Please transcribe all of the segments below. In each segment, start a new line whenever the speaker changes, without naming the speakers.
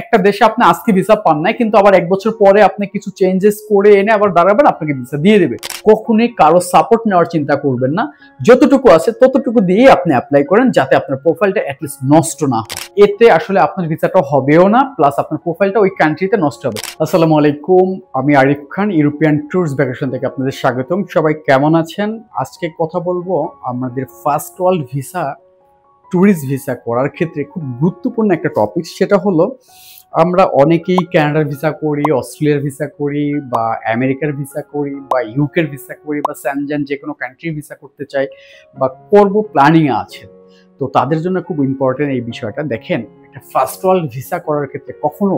একটা দেশে আপনি আজকে ভিসা পান নাই, কিন্তু আবার 1 বছর পরে আপনি কিছু চেঞ্জেস করে এনে আবার দাঁড়াবেন, আপনাকে ভিসা দিয়ে দেবে। কখনোই কারো সাপোর্ট নেওয়ার চিন্তা করবেন না। যতটুকু আছে ততটুকু দিয়েই আপনি অ্যাপ্লাই করেন, যাতে আপনার প্রোফাইলটা অ্যাটলিস্ট নষ্ট না হয়। এতে আসলে আপনার ভিসাটা হবেও না, প্লাস আপনার প্রোফাইলটা ওই কান্ট্রিতে নষ্ট হবে। আসসালামু আলাইকুম, আমি আরিফ খান, ইউরোপিয়ান ট্যুরস ভ্যাকেশন থেকে আপনাদের স্বাগতম। সবাই কেমন আছেন? আজকে কথা বলবো আমাদের first world visa, tourist visa করার ক্ষেত্রে খুব গুরুত্বপূর্ণ একটা টপিক। সেটা হলো, আমরা অনেকেই কানাডার ভিসা করি, অস্ট্রেলিয়ার ভিসা করি, বা আমেরিকার ভিসা করি, বা ইউকের ভিসা করি, বা স্যানজেন যে কোনো কান্ট্রির ভিসা করতে চাই বা করব প্ল্যানিংয়ে আছে। তো তাদের জন্য খুব ইম্পর্টেন্ট এই বিষয়টা। দেখেন, একটা ফার্স্ট ওয়ার্ল্ড ভিসা করার ক্ষেত্রে কখনো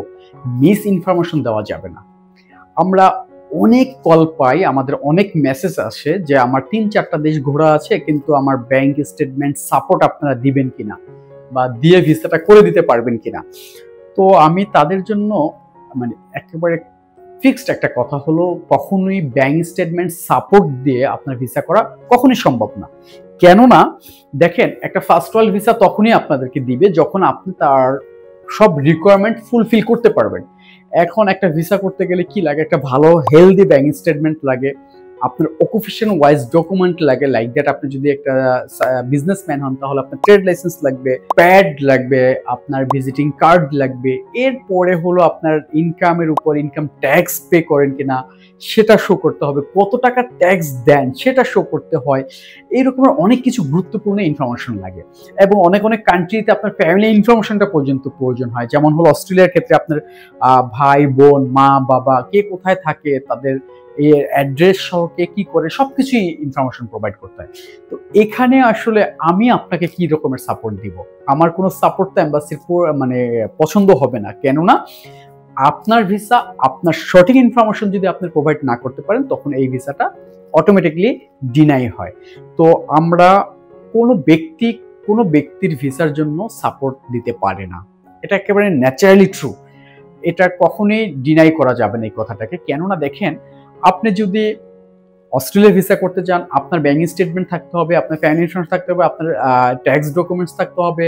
মিস ইনফরমেশন দেওয়া যাবে না। আমরা অনেক কল পাই, আমাদের অনেক মেসেজ আসে যে আমার 3-4টা দেশ ঘোরা আছে, কিন্তু আমার ব্যাংক স্টেটমেন্ট সাপোর্ট আপনারা দিবেন কিনা, বা দিয়ে ভিসাটা করে দিতে পারবেন কিনা। তো আমি তাদের জন্য মানে একেবারে ফিক্সড একটা কথা হলো, কখনোই ব্যাংক স্টেটমেন্ট সাপোর্ট দিয়ে আপনার ভিসা করা কখনোই সম্ভব না। কেননা দেখেন, একটা ফার্স্ট ওয়ার্ল্ড ভিসা তখনই আপনাদেরকে দিবে যখন আপনি তার সব রিকোয়ারমেন্ট ফুলফিল করতে পারবেন। এখন একটা ভিসা করতে গেলে কি লাগে? একটা ভালো হেলদি ব্যাংক স্টেটমেন্ট লাগে, আপনার অকুপেশন ওয়াইজ ডকুমেন্ট লাগে, লাইক দ্যাট আপনি যদি একটা বিজনেসম্যান হন তাহলে আপনার ট্রেড লাইসেন্স লাগবে, প্যাড লাগবে, আপনার ভিজিটিং কার্ড লাগবে। এরপরে হলো আপনার ইনকামের উপর ইনকাম ট্যাক্স পে করেন কিনা সেটা শো করতে হবে, কত টাকা ট্যাক্স দেন সেটা শো করতে হয়। এইরকম অনেক কিছু গুরুত্বপূর্ণ ইনফরমেশন লাগে, এবং অনেক অনেক কান্ট্রিতে আপনার ফ্যামিলি ইনফরমেশনটা পর্যন্ত প্রয়োজন হয়। যেমন হলো অস্ট্রেলিয়ার ক্ষেত্রে আপনার ভাই বোন, মা বাবা কে কোথায় থাকে, তাদের এর অ্যাড্রেস সহ কে কি করে সবকিছুই ইনফরমেশন প্রোভাইড করতে হয়। তো এখানে আসলে আমি আপনাকে কি রকমের সাপোর্ট দিব? আমার কোনো সাপোর্ট তো এম্বাসির মানে পছন্দ হবে না। কেননা আপনার ভিসা, আপনার সঠিক ইনফরমেশন যদি আপনি প্রোভাইড না করতে পারেন, তখন এই ভিসাটা অটোমেটিকলি ডিনাই হয়। তো আমরা কোনো ব্যক্তির ভিসার জন্য সাপোর্ট দিতে পারে না, এটা একেবারে ন্যাচারালি ট্রু। এটা কখনোই ডিনাই করা যাবে না এই কথাটাকে। কেননা দেখেন, আপনি যদি অস্ট্রেলিয়া ভিসা করতে চান, আপনার ব্যাংক স্টেটমেন্ট থাকতে হবে, আপনার ফ্যামিলি ইন্স্যুরেন্স থাকতে হবে, আপনার ট্যাক্স ডকুমেন্টস থাকতে হবে,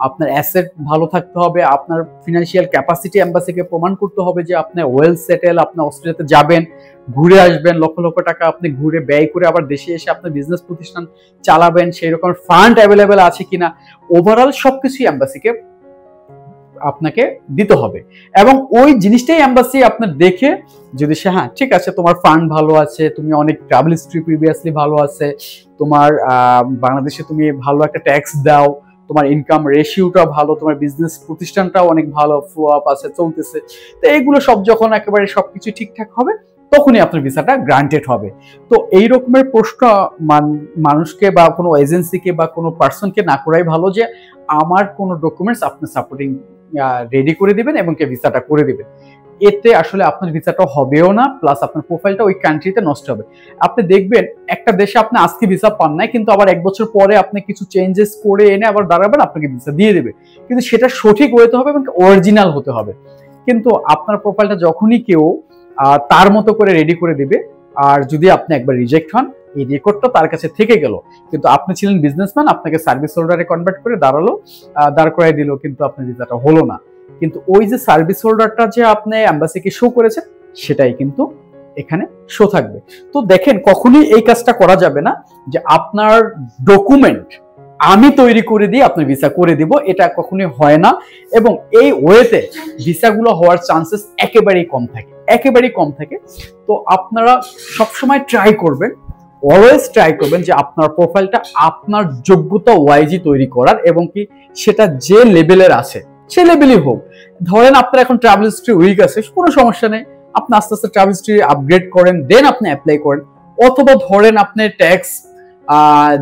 আপনার অ্যাসেট ভালো থাকতে হবে, আপনার ফিনান্সিয়াল ক্যাপাসিটি এম্বাসিকে প্রমাণ করতে হবে যে আপনি ওয়েল সেটেল, আপনি অস্ট্রেলিয়াতে যাবেন, ঘুরে আসবেন, লক্ষ লক্ষ টাকা আপনি ঘুরে ব্যয় করে আবার দেশে এসে আপনার বিজনেস প্রতিষ্ঠান চালাবেন, সেই রকম ফান্ড অ্যাভেলেবেল আছে কিনা, ওভারঅল সবকিছুই এম্বাসিকে আপনাকে দিতে হবে। এবং ওই জিনিসটাই এম্বাসি আপনার দেখে, যদি সে হ্যাঁ ঠিক আছে, তোমার ফান্ড ভালো আছে, তুমি অনেক ট্রাভেল হিস্ট্রি প্রিভিয়াসলি ভালো আছে, তোমার বাংলাদেশে তুমি ভালো একটা ট্যাক্স দাও, তোমার ইনকাম রেশিওটা ভালো, তোমার বিজনেস প্রতিষ্ঠানটাও অনেক ভালো ফ্লো আপ আছে, চলতেছে, তো এইগুলো সব যখন একেবারে সবকিছু ঠিকঠাক হবে, তখনই আপনার ভিসাটা গ্রান্টেড হবে। তো এই রকমের প্রশ্ন মানুষকে বা কোনো এজেন্সিকে বা কোনো পার্সনকে না করাই ভালো, যে আমার কোনো ডকুমেন্টস আপনি সাপোর্টিং রেডি করে দিবেন এবং ভিসাটা করে দিবেন। এতে আসলে আপনার ভিসাটা হবেও না, প্লাস আপনার প্রোফাইলটা ওই কান্ট্রিতে নষ্ট হবে। আপনি দেখবেন, একটা দেশে আপনি আজকে ভিসা পান নাই, কিন্তু আবার 1 বছর পরে আপনি কিছু চেঞ্জেস করে এনে আবার দাঁড়াবেন, আপনাকে ভিসা দিয়ে দেবে। কিন্তু সেটা সঠিক হতে হবে এবং অরিজিনাল হতে হবে। কিন্তু আপনার প্রোফাইলটা যখনই কেউ তার মতো করে রেডি করে দিবে, আর যদি আপনি একবার রিজেক্ট হন, এই রেকর্ডটা তার কাছে থেকে গেল, কিন্তু আপনি ছিলেন বিজনেসম্যান, আপনাকে সার্ভিস হোল্ডারে কনভার্ট করে দাঁড় করাই দিল, কিন্তু আপনার ভিসাটা হলো না। কিন্তু ওই যে সার্ভিস হোল্ডারটা যে আপনি এম্বাসিকে শো করেছেন, সেটাই কিন্তু এখানে শো থাকবে। তো দেখেন, কখনোই এই কাজটা করা যাবে না যে আপনার ডকুমেন্ট আমি তৈরি করে দিয়ে আপনার ভিসা করে দিব, এটা কখনোই হয় না। এবং এই ওয়েতে ভিসাগুলো হওয়ার চান্সেস একেবারেই কম থাকে। তো আপনারা সবসময় অলওয়েজ ট্রাই করবেন যে আপনার প্রোফাইলটা আপনার যোগ্যতা ওয়াইজি তৈরি করার, এবং কি সেটা যে লেভেলের আছে সে লেভেলই হোক। ধরেন আপনার এখন ট্রাভেল হিস্ট্রি উইক আছে, কোনো সমস্যা নেই, আপনি আস্তে আস্তে ট্রাভেল হিস্ট্রি আপগ্রেড করেন, দেন আপনি অ্যাপ্লাই করেন। অথবা ধরেন আপনি ট্যাক্স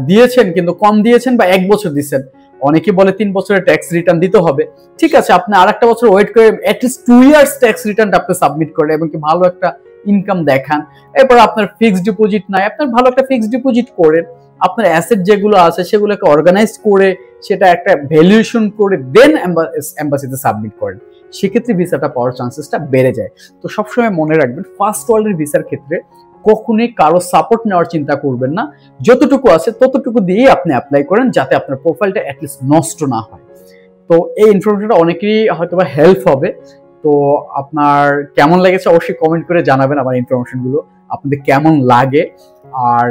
দিয়েছেন কিন্তু কম দিয়েছেন, বা 1 বছর দিচ্ছেন, অনেকে বলে 3 বছরের ট্যাক্স রিটার্ন দিতে হবে, ঠিক আছে, আপনি আরেকটা বছর ওয়েট করে অ্যাটলিস্ট 2 ইয়ার্স ট্যাক্স রিটার্নটা আপনি সাবমিট করেন, এবং কি ভালো একটা ইনকাম দেখান। এরপর আপনার ফিক্সড ডিপোজিট নাই, আপনার ভালো একটা ফিক্সড ডিপোজিট করেন, আপনার অ্যাসেট যেগুলো আছে সেগুলোকে অর্গানাইজ করে সেটা একটা ভ্যালুয়েশন করে দেন এম্বাসিতে সাবমিট করেন। সেক্ষেত্রে ভিসাটা পাওয়ার চান্সেসটা বেড়ে যায়। তো সবসময় মনে রাখবেন, ফার্স্ট ওয়ার্ল্ডের ভিসার ক্ষেত্রে কখনোই কারো সাপোর্ট নেওয়ার চিন্তা করবেন না। যতটুকু আছে ততটুকু দিয়েই আপনি অ্যাপ্লাই করেন, যাতে আপনার প্রোফাইলটা অ্যাটলিস্ট নষ্ট না হয়। তো এই ইনফরমেশনটা অনেকেরই হয়তো বা হেল্প হবে। তো আপনার কেমন লেগেছে অবশ্যই কমেন্ট করে জানাবেন আমার ইনফরমেশনগুলো আপনাদের কেমন লাগে। আর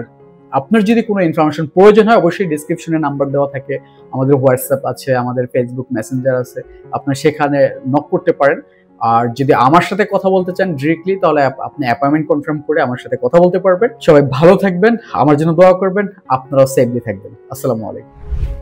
আপনার যদি কোনো ইনফরমেশন প্রয়োজন হয় অবশ্যই ডিসক্রিপশনে নাম্বার দেওয়া থাকে, আমাদের হোয়াটসঅ্যাপ আছে, আমাদের ফেসবুক মেসেঞ্জার আছে, আপনার সেখানে নক করতে পারেন। আর যদি আমার সাথে কথা বলতে চান ডিরেক্টলি তাহলে আপনি অ্যাপয়েন্টমেন্ট কনফার্ম করে আমার সাথে কথা বলতে পারবেন। সবাই ভালো থাকবেন, আমার জন্য দোয়া করবেন, আপনারাও সেফলি থাকবেন। আসসালামু আলাইকুম।